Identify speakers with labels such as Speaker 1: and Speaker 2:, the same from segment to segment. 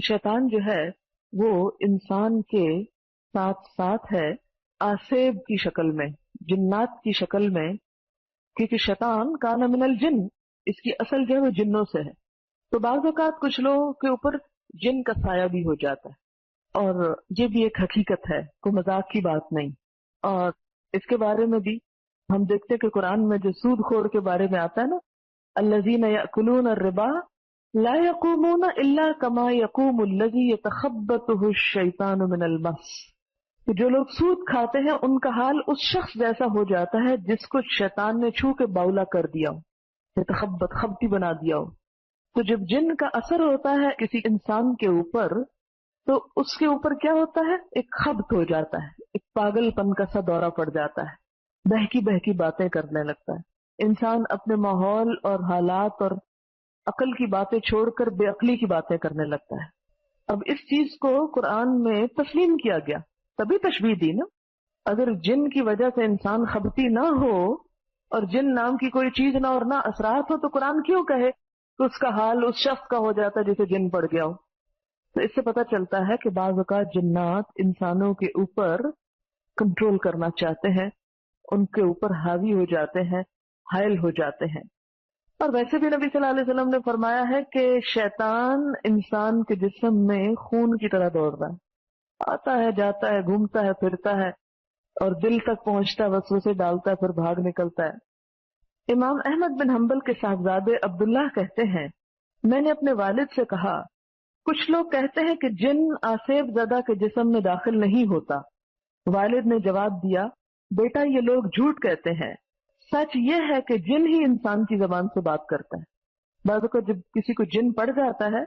Speaker 1: شیطان جو ہے وہ انسان کے ساتھ ساتھ ہے آسیب کی شکل میں، جنات کی شکل میں، کیونکہ شیطان کان من الجن، اس کی اصل جو ہے وہ جنوں سے ہے. تو بعض اوقات کچھ لوگوں کے اوپر جن کا سایہ بھی ہو جاتا ہے، اور یہ بھی ایک حقیقت ہے، کوئی مذاق کی بات نہیں. اور اس کے بارے میں بھی ہم دیکھتے ہیں کہ قرآن میں جو سود خور کے بارے میں آتا ہے نا، الذین یأکلون الربا لا یقومون الا کما یقوم الذی یتخبطہ الشیطان من المس، کہ جو لوگ سود کھاتے ہیں ان کا حال اس شخص جیسا ہو جاتا ہے جس کو شیطان نے چھو کے باولا کر دیا ہو، یتخبط خبتی بنا دیا ہو. تو جب جن کا اثر ہوتا ہے کسی انسان کے اوپر تو اس کے اوپر کیا ہوتا ہے، ایک خبط ہو جاتا ہے، ایک پاگل پن کا سا دورہ پڑ جاتا ہے، بہکی بہکی باتیں کرنے لگتا ہے. انسان اپنے ماحول اور حالات اور عقل کی باتیں چھوڑ کر بے عقلی کی باتیں کرنے لگتا ہے. اب اس چیز کو قرآن میں تسلیم کیا گیا، تبھی تشبیہ دی نا. اگر جن کی وجہ سے انسان خبتی نہ ہو اور جن نام کی کوئی چیز نہ اور نہ اثرات ہو تو قرآن کیوں کہے کہ اس کا حال اس شخص کا ہو جاتا ہے جسے جن پڑ گیا ہو. تو اس سے پتہ چلتا ہے کہ بعض اوقات جنات انسانوں کے اوپر کنٹرول کرنا چاہتے ہیں، ان کے اوپر حاوی ہو جاتے ہیں، حائل ہو جاتے ہیں. اور ویسے بھی نبی صلی اللہ علیہ وسلم نے فرمایا ہے کہ شیطان انسان کے جسم میں خون کی طرح دوڑ رہا ہے، آتا ہے جاتا ہے، گھومتا ہے پھرتا ہے، اور دل تک پہنچتا ہے، وسوسے ڈالتا ہے، پھر بھاگ نکلتا ہے. امام احمد بن حنبل کے صاحبزادے عبداللہ کہتے ہیں، میں نے اپنے والد سے کہا کچھ لوگ کہتے ہیں کہ جن آسیب زدہ کے جسم میں داخل نہیں ہوتا. والد نے جواب دیا، بیٹا یہ لوگ جھوٹ کہتے ہیں، سچ یہ ہے کہ جن ہی انسان کی زبان سے بات کرتا ہے. بعض اوقات جب کسی کو جن پڑ جاتا ہے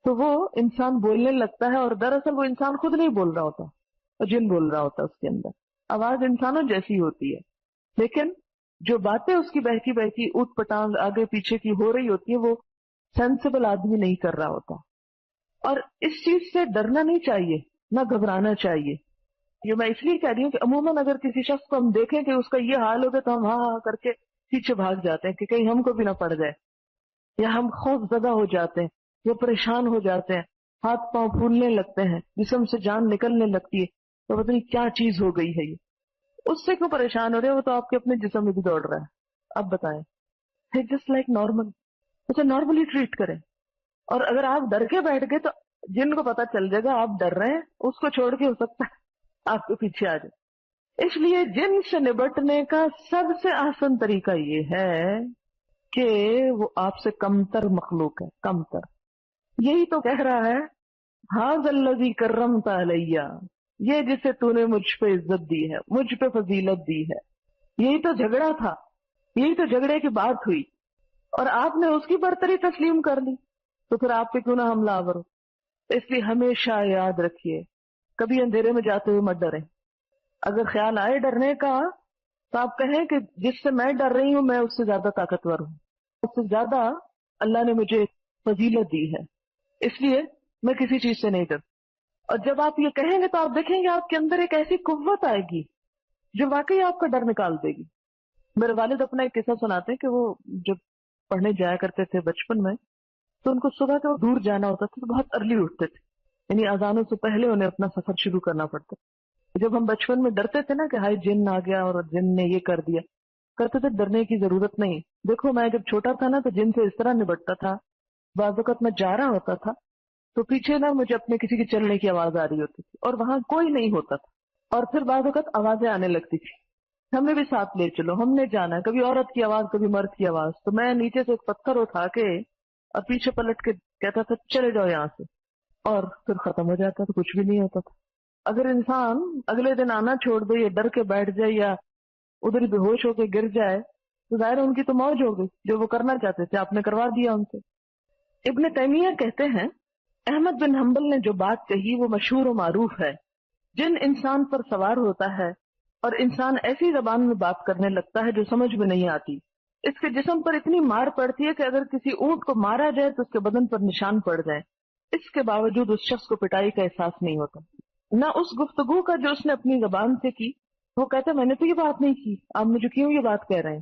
Speaker 1: تو وہ انسان بولنے لگتا ہے، اور دراصل وہ انسان خود نہیں بول رہا ہوتا، اور جن بول رہا ہوتا. اس کے اندر آواز انسانوں جیسی ہوتی ہے، لیکن جو باتیں اس کی بہکی بہکی اوٹ پٹانگ آگے پیچھے کی ہو رہی ہوتی ہے وہ سینسیبل آدمی نہیں کر رہا ہوتا. اور اس چیز سے ڈرنا نہیں چاہیے، نہ گھبرانا چاہیے. یہ میں اس لیے کہہ رہی ہوں کہ عموماً اگر کسی شخص کو ہم دیکھیں کہ اس کا یہ حال ہوگا تو ہم ہاں ہاں کر کے پیچھے بھاگ جاتے ہیں کہ کہیں ہم کو بھی نہ پڑ جائے، یا ہم خوف زدہ ہو جاتے ہیں، یا پریشان ہو جاتے ہیں، ہاتھ پاؤں پھولنے لگتے ہیں، جسم سے جان نکلنے لگتی ہے، تو پتہ نہیں کیا چیز ہو گئی ہے. یہ اس سے کیوں پریشان ہو رہے ہیں؟ وہ تو آپ کے اپنے جسم میں بھی دوڑ رہا ہے. اب بتائیں، جسٹ لائک نارمل، اسے نارملی ٹریٹ کریں. اور اگر آپ ڈر کے بیٹھ گئے تو جن کو پتا چل جائے گا آپ ڈر رہے ہیں، اس کو چھوڑ کے ہو سکتا ہے آپ کے پیچھے آ جائے. اس لیے جن سے نبٹنے کا سب سے آسان طریقہ یہ ہے کہ وہ آپ سے کمتر مخلوق ہے، کمتر. یہی تو کہہ رہا ہے، ھذا الذی کرمت علیہ، یہ جسے تو نے مجھ پہ عزت دی ہے، مجھ پہ فضیلت دی ہے. یہی تو جھگڑا تھا، یہی تو جھگڑے کی بات ہوئی، اور آپ نے اس کی برتری تسلیم کر لی، تو پھر آپ پہ کیوں نہ حملہ آور ہو. اس لیے ہمیشہ یاد رکھیے، کبھی اندھیرے میں جاتے ہوئے مت ڈریں. اگر خیال آئے ڈرنے کا تو آپ کہیں کہ جس سے میں ڈر رہی ہوں میں اس سے زیادہ طاقتور ہوں، اس سے زیادہ اللہ نے مجھے فضیلت دی ہے، اس لیے میں کسی چیز سے نہیں ڈر. اور جب آپ یہ کہیں گے تو آپ دیکھیں گے آپ کے اندر ایک ایسی قوت آئے گی جو واقعی آپ کا ڈر نکال دے گی. میرے والد اپنا ایک قصہ سناتے ہیں کہ وہ جب پڑھنے جایا کرتے تھے بچپن میں تو ان کو صبح کا دور جانا ہوتا تھا تو بہت ارلی اٹھتے تھے، یعنی اذانوں سے پہلے انہیں اپنا سفر شروع کرنا پڑتا. جب ہم بچپن میں ڈرتے تھے نا کہ ہائی جن آ گیا اور جن نے یہ کر دیا، کرتے تھے ڈرنے کی ضرورت نہیں. دیکھو میں جب چھوٹا تھا نا تو جن سے اس طرح نبٹتا تھا، بعض اوقات میں جا رہا ہوتا تھا تو پیچھے نا مجھے اپنے کسی کے چلنے کی آواز آ رہی ہوتی تھی اور وہاں کوئی نہیں ہوتا تھا، اور پھر بعض اوقات آوازیں آنے لگتی تھی، ہمیں بھی ساتھ لے چلو، ہم نے جانا ہے، کبھی عورت کی آواز کبھی مرد کی آواز. تو میں نیچے سے ایک پتھر اٹھا کے اور پیچھے پلٹ کے کہتا تھا چلے جاؤ یہاں سے، اور پھر ختم ہو جاتا تھا، کچھ بھی نہیں ہوتا تھا. اگر انسان اگلے دن آنا چھوڑ دے یا ڈر کے بیٹھ جائے یا ادھر بے ہوش ہو کے گر جائے تو ظاہر ان کی تو موج ہو گئی، جو وہ کرنا چاہتے تھے آپ نے کروا دیا ان سے. ابن تیمیہ کہتے ہیں احمد بن حنبل نے جو بات کہی وہ مشہور و معروف ہے. جن انسان پر سوار ہوتا ہے اور انسان ایسی زبان میں بات کرنے لگتا ہے جو سمجھ میں نہیں آتی، اس کے جسم پر اتنی مار پڑتی ہے کہ اگر کسی اونٹ کو مارا جائے تو اس کے بدن پر نشان پڑ جائے، اس کے باوجود اس شخص کو پٹائی کا احساس نہیں ہوتا. نہ اس گفتگو کا جو اس نے اپنی زبان سے کی، وہ کہتا ہے میں نے تو یہ بات نہیں کی، آپ مجھے کیوں یہ بات کہہ رہے ہیں.